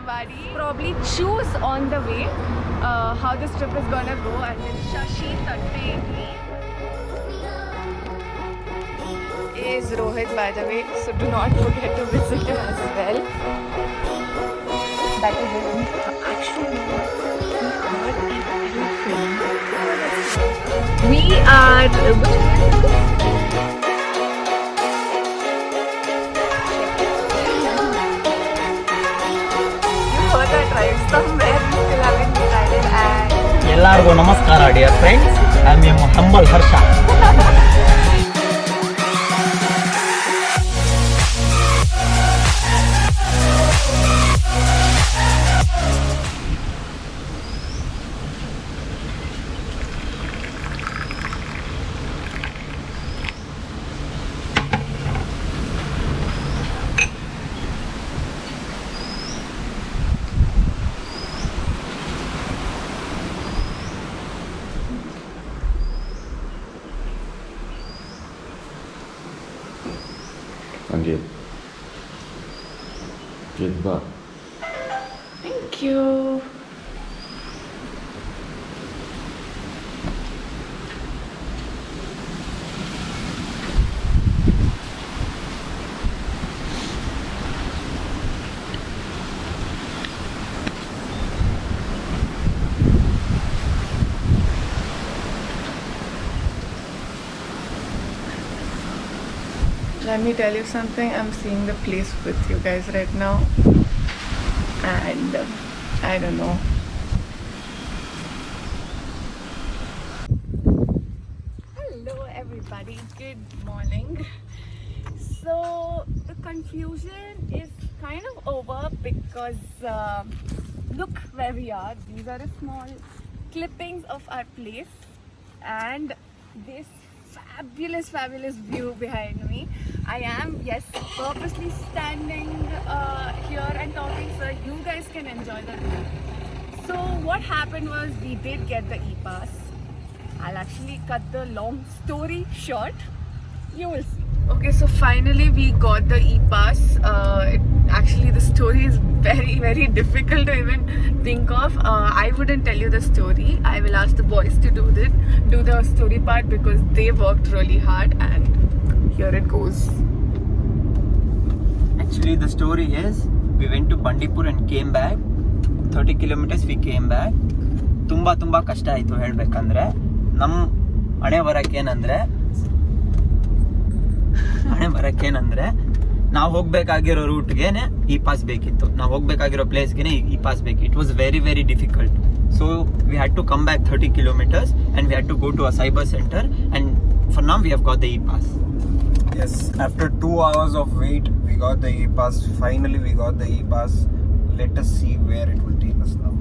everybody. Probably choose on the way how this trip is gonna go, and then Shashi Tatteni is Rohit, by the way, so do not forget to visit him as well. That is it. Actually, we are ಎಲ್ಲರಿಗೂ ನಮಸ್ಕಾರ dear friends, I am your humble Harsha. Angel. Jilba. Thank you. Let me tell you something, I'm seeing the place with you guys right now, and I don't know. Hello everybody, good morning. So the confusion is kind of over because look where we are. These are the small clippings of our place and this fabulous view behind me. I am, yes, purposely standing here and talking so you guys can enjoy the view. So what happened was we did get the e-pass. I'll actually cut the long story short. You will see. Okay, so finally we got the e-pass. Actually the story is very difficult to even think of. I wouldn't tell you the story. I will ask the boys to do the story part because they worked really hard, and here it goes. Actually the story is we went to Bandipur and came back 30 kilometers. We came back. ತುಂಬಾ ಕಷ್ಟ ಆಯಿತು ಹೇಳಬೇಕಂದ್ರೆ. ನಮ್ಮ ಹಣೆ ಬರಕ್ಕೇನಂದ್ರೆ ನಾವು ಹೋಗ್ಬೇಕಾಗಿರೋ ರೂಟ್ಗೆನೆ ಈ pass ಬೇಕಿತ್ತು, ನಾವು ಹೋಗ್ಬೇಕಾಗಿರೋ ಪ್ಲೇಸ್ಗೆನೆ ಈ ಪಾಸ್ ಬೇಕಿತ್ತು. It was very difficult. So we had to come back 30 kilometers and we had to go to a cyber center, and for now we have got the e-pass. Yes, after 2 hours of wait we got the e-pass. Finally we got the e-pass. Let us see where it will take us now.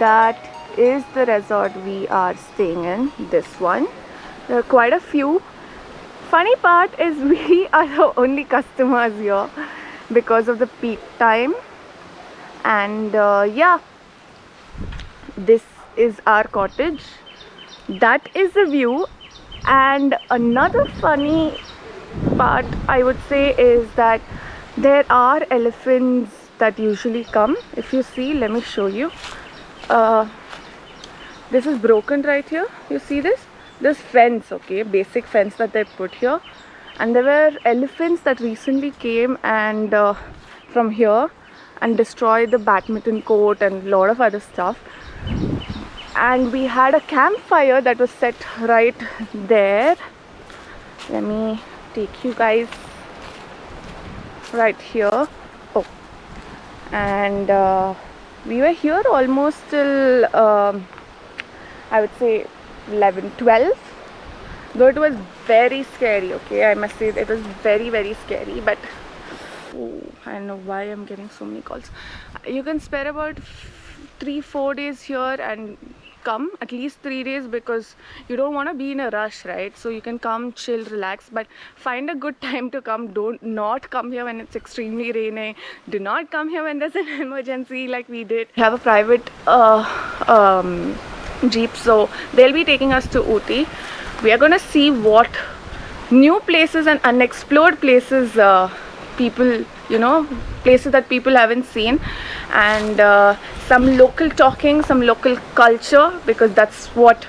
That is the resort we are staying in, this one. There are quite a few. Funny part is we are the only customers here because of the peak time, and yeah, this is our cottage. That is the view. And another funny part I would say is that there are elephants that usually come. If you see, let me show you. This is broken right here. You see this fence, okay, basic fence that they put here, and there were elephants that recently came and from here and destroyed the badminton court and a lot of other stuff. And we had a campfire that was set right there. Let me take you guys right here. Oh, and we were here almost till I would say 11, 12. Though it was very scary, okay, I must say it was very, very scary. But oh, I don't know why I'm getting so many calls. You can spare about 3-4 days here and come at least 3 days, because you don't want to be in a rush, right? So you can come, chill, relax, but find a good time to come. Don't not come here when it's extremely raining. Do not come here when there's an emergency like we did. We have a private jeep, so they'll be taking us to Ooty. We are gonna see what new places and unexplored places people, places that people haven't seen, and some local talking, some local culture, because that's what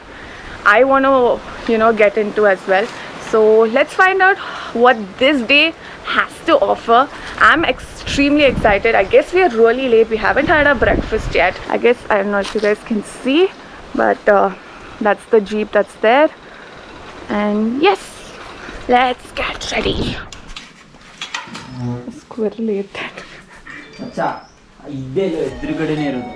I want to get into as well. So let's find out what this day has to offer. I'm extremely excited. I guess we are really late. We haven't had our breakfast yet. I guess, I don't know if you guys can see, but that's the jeep that's there. And yes, let's get ready. Squirrel ate that. ಅಚ್ಚಾ ಇದ್ದೇ ಎದುರುಗಡೆನೇ ಇರೋದು.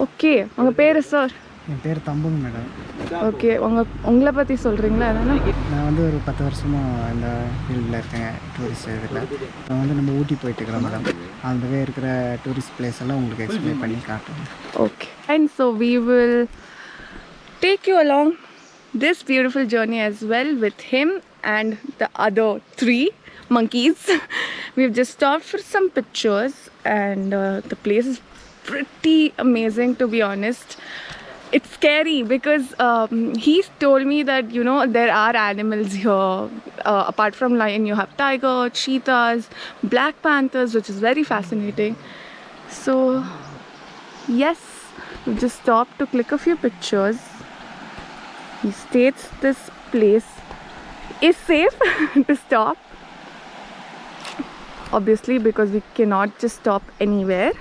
Okay, உங்கள் பேர் sir? என் பேர் தம்புங்க madam. Okay, உங்களை பற்றி சொல்கிறீங்களா? என்னென்னா, நான் வந்து ஒரு 10 வருஷமாக இந்த ஃபீல்டில் இருக்கேன், டூரிஸ்ட் இதில். நான் வந்து நம்ம ஊட்டி போயிட்டுருக்கிறோம் மேடம். அந்த வே இருக்கிற டூரிஸ்ட் பிளேஸ் எல்லாம் உங்களுக்கு எக்ஸ்பிளைன் பண்ணி காட்டுறேன். Okay, and so we will take you along this beautiful journey as well with him and the other 3 monkeys. We've just stopped for some pictures, and the place is pretty amazing, to be honest. It's scary because he's told me that there are animals here. Apart from lion, you have tiger, cheetahs, black panthers, which is very fascinating. So yes, we just stopped to click a few pictures. He states this place is safe to stop, obviously, because we cannot just stop anywhere.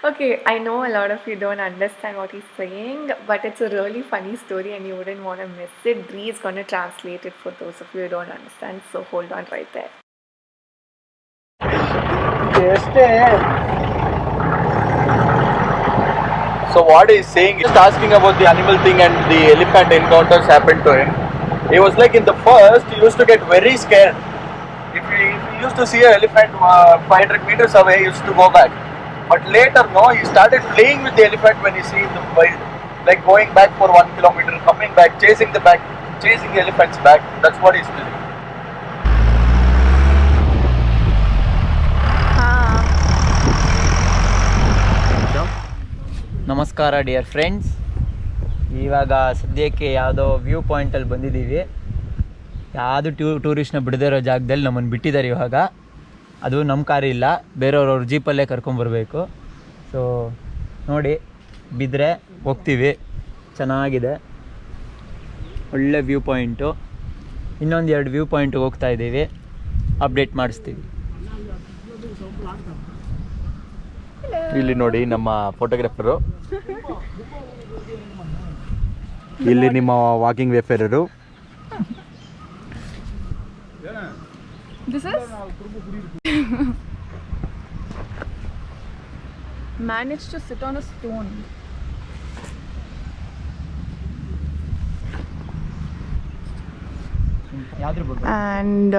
Okay, I know a lot of you don't understand what he's saying, but it's a really funny story and you wouldn't want to miss it. Bree is going to translate it for those of you who don't understand, so hold on right there. So what he's saying is asking about the animal thing and the elephant encounters happened to him. He was like, in the first, he used to get very scared. If he used to see an elephant 500 meters away, he used to go back. But later, no, he started playing with the elephant when he see in the wild, like going back for 1 kilometer, coming back, chasing the elephants back. That's what he's doing. ನಮಸ್ಕಾರ dear friends, ಇವಾಗ ಸದ್ಯಕ್ಕೆ ಯಾವುದೋ view ಪಾಯಿಂಟಲ್ಲಿ ಬಂದಿದ್ದೀವಿ. ಯಾವುದು ಟೂರಿಸ್ಟ್ನ ಬಿಡದೇ ಇರೋ ಜಾಗದಲ್ಲಿ ನಮ್ಮನ್ನು ಬಿಟ್ಟಿದ್ದಾರೆ ಇವಾಗ. ಅದು ನಮ್ಮ ಕಾರು ಇಲ್ಲ, ಬೇರೆಯವ್ರವ್ರ ಜೀಪಲ್ಲೇ ಕರ್ಕೊಂಬರ್ಬೇಕು. ಸೊ ನೋಡಿ, ಬಿದ್ದರೆ ಹೋಗ್ತೀವಿ. ಚೆನ್ನಾಗಿದೆ, ಒಳ್ಳೆ ವ್ಯೂ ಪಾಯಿಂಟು. ಇನ್ನೊಂದು 2 ವ್ಯೂ ಪಾಯಿಂಟಿಗೆ ಹೋಗ್ತಾ ಇದ್ದೀವಿ, ಅಪ್ಡೇಟ್ ಮಾಡಿಸ್ತೀವಿ. ಇಲ್ಲಿ ನೋಡಿ ನಮ್ಮ ಫೋಟೋಗ್ರಾಫರು, ಇಲ್ಲಿ ನಿಮ್ಮ walking ವೇಫೇರರು. This is managed to sit on a stone. And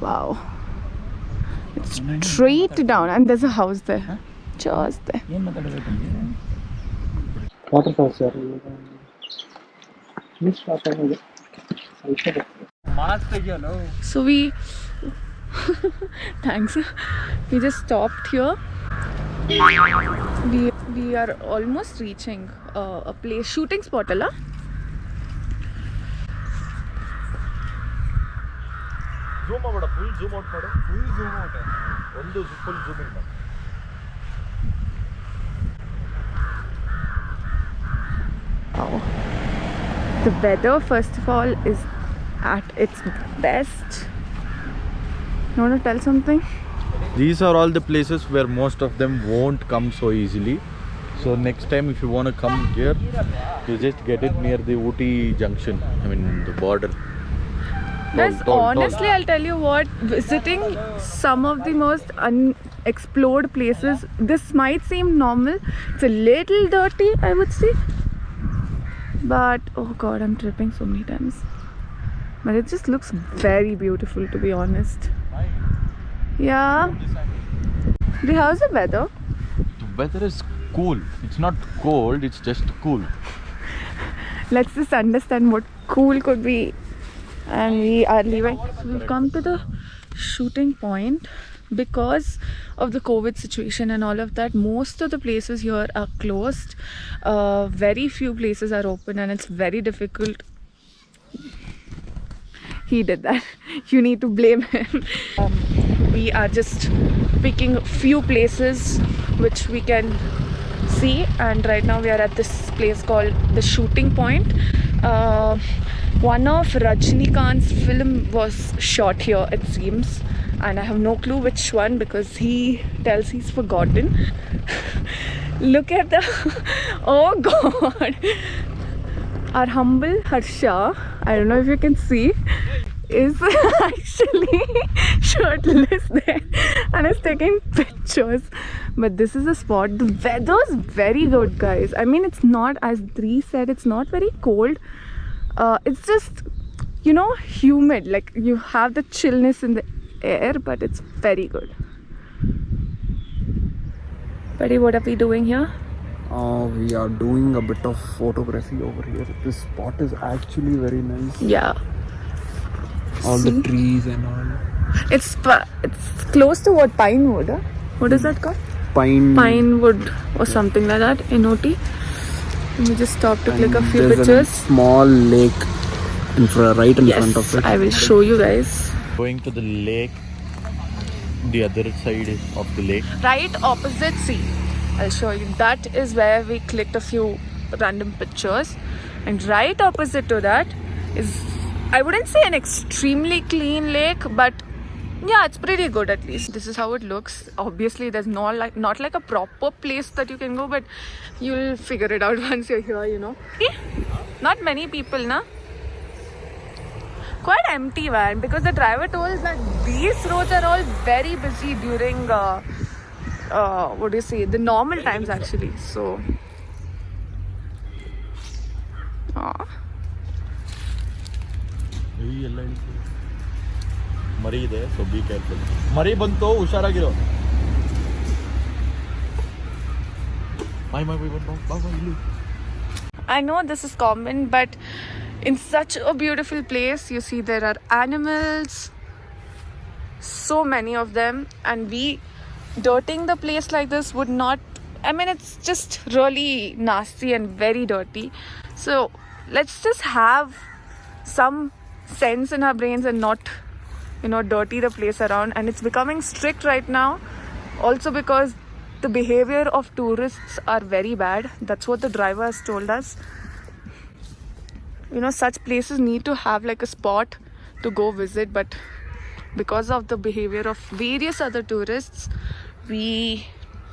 wow, it's straight down, and there's a house there. pictures there. Waterfalls sir So we thanks. We just stopped here. We are almost reaching a place, shooting spot alla. Zoom out, full zoom out ಮಾಡು. Full zoom out. ಒಂದು full zoom in ಮಾಡು. Oh. The weather, first of all, is at its best. You want to tell something? These are all the places where most of them won't come so easily. So next time if you want to come here, you just get it near the Ooty junction, I mean the border. Guys, honestly, I'll tell you what, visiting some of the most unexplored places, this might seem normal. It's a little dirty, I would say. But, oh god, I'm tripping so many times. But it just looks very beautiful, to be honest. Yeah. How's the weather? The weather is cool. It's not cold, it's just cool. Let's just understand what cool could be. And we are leaving. So we've come to the shooting point. Because of the COVID situation and all of that, most of the places here are closed. Very few places are open and it's very difficult. He did that. You need to blame him. We are just picking a few places which we can see, and right now we are at this place called the Shooting Point. One of Rajnikant's film was shot here, it seems, and I have no clue which one because he tells he's forgotten. Look at the oh god, our humble Harsha, I don't know if you can see, is actually shirtless there and is taking pictures. But this is a spot. The weather's very good, guys. I mean, it's not, as Dri said, it's not very cold. It's just, you know, humid. Like, you have the chillness in the air, but it's very good. Buddy, what are we doing here? We are doing a bit of photography over here. This spot is actually very nice. Yeah. All See? the trees and all. It's close to what? Pinewood, huh? What is that called? Pinewood or something like that in Ooty. Let me just stop to click a few There's pictures. a small lake right in front of Yes, it. I will show you guys. Going to the lake, the other side of the lake. Right opposite, see, I'll show you. That is where we clicked a few random pictures, and right opposite to that is, I wouldn't say an extremely clean lake, but yeah, it's pretty good at least. This is how it looks. Obviously, there's not like a proper place that you can go, but you'll figure it out once you're here, you know. Not many people, na? Quite empty, man, because the driver told us that these roads are all very busy during what do you say, the normal times actually. So ಮರಿ ಇದೆ, so be careful. ಮರಿ ಬಂತು, ಹುಷಾರಾಗಿರೋ. I know this is common, but in such a beautiful place, you see there are animals, so many of them, and we dirtying the place like this would not, I mean, it's just really nasty and very dirty. So let's just have some sense in our brains and not, you know, dirty the place around. And it's becoming strict right now also because the behavior of tourists are very bad. That's what the driver has told us. You know, such places need to have like a spot to go visit, but because of the behavior of various other tourists, we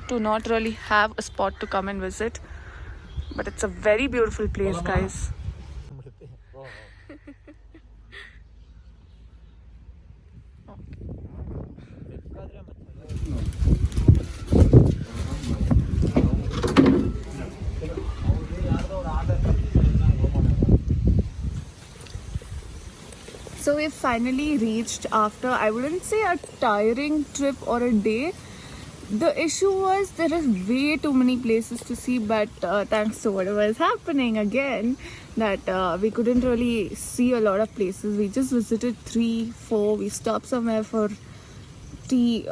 do not really have a spot to come and visit. But it's a very beautiful place, guys. So we finally reached after, I wouldn't say a tiring trip or a day, the issue was there are way too many places to see, but thanks to whatever is happening again, that we couldn't really see a lot of places. We just visited 3-4. We stopped somewhere for tea.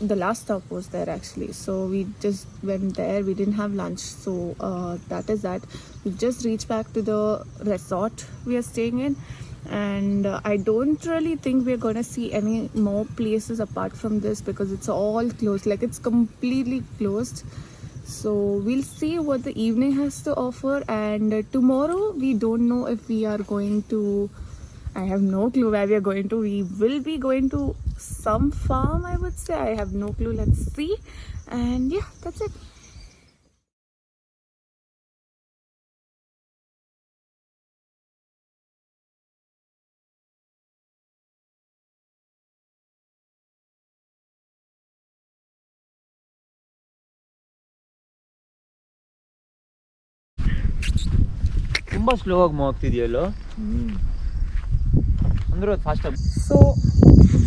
The last stop was there actually, so we just went there. We didn't have lunch, so that is that. We just reached back to the resort we are staying in, and I don't really think we're gonna see any more places apart from this because it's all closed, like it's completely closed. So we'll see what the evening has to offer, and tomorrow we don't know if we are going to, I have no clue where we are going to. We will be going to some farm, I would say. I have no clue. Let's see. And yeah, that's it. ತುಂಬ slow ಆಗಿ ಹೋಗ್ತಿದೆಯಲ್ಲೋ ಅಂದ್ರೆ fast ಆಗಿ. So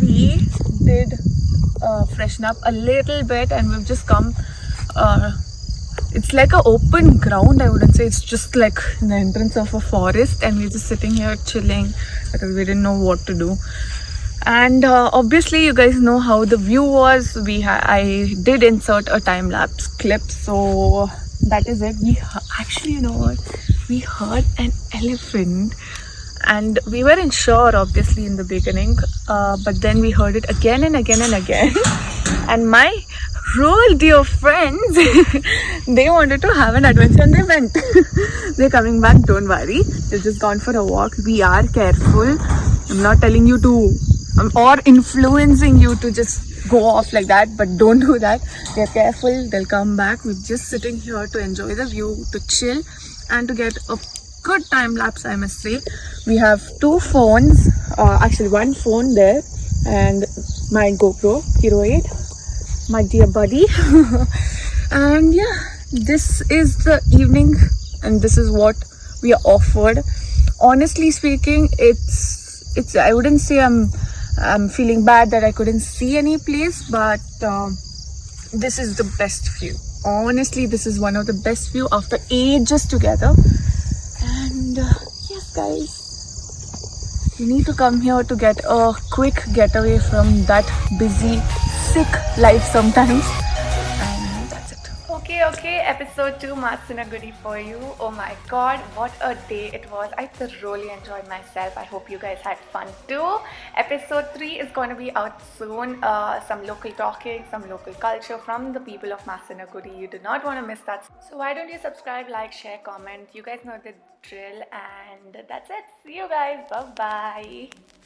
we did freshen up a little bit, and we've just come. It's like an open ground, I wouldn't say. It's just like the entrance of a forest, and we're just sitting here chilling because we didn't know what to do. And obviously you guys know how the view was. I did insert a time lapse clip, so that is it. Actually, you know what, we heard an elephant, and we weren't sure obviously in the beginning, but then we heard it again and again and again. And my real dear friends, they wanted to have an adventure and they went. They're coming back, don't worry. They've just gone for a walk. We are careful. I'm not telling you to or influencing you to just go off like that, but don't do that. They're careful. They'll come back. We're just sitting here to enjoy the view, to chill, and to get a good time lapse, I must say. We have 2 phones, actually 1 phone there, and my GoPro Hero 8, my dear buddy. And yeah, this is the evening, and this is what we are offered. Honestly speaking, it's I wouldn't say I'm feeling bad that I couldn't see any place, but this is the best view. Honestly, this is one of the best view after ages together. And yes guys, you need to come here to get a quick getaway from that busy, sick life sometimes. And that's it. Okay, episode 2 Masanagudi for you. Oh my god, what a day it was. I thoroughly enjoyed myself. I hope you guys had fun too. Episode 3 is going to be out soon. Some local talking, some local culture from the people of Masanagudi. You do not want to miss that. So why don't you subscribe, like, share, comment. You guys know the drill, and that's it. See you guys. Bye bye.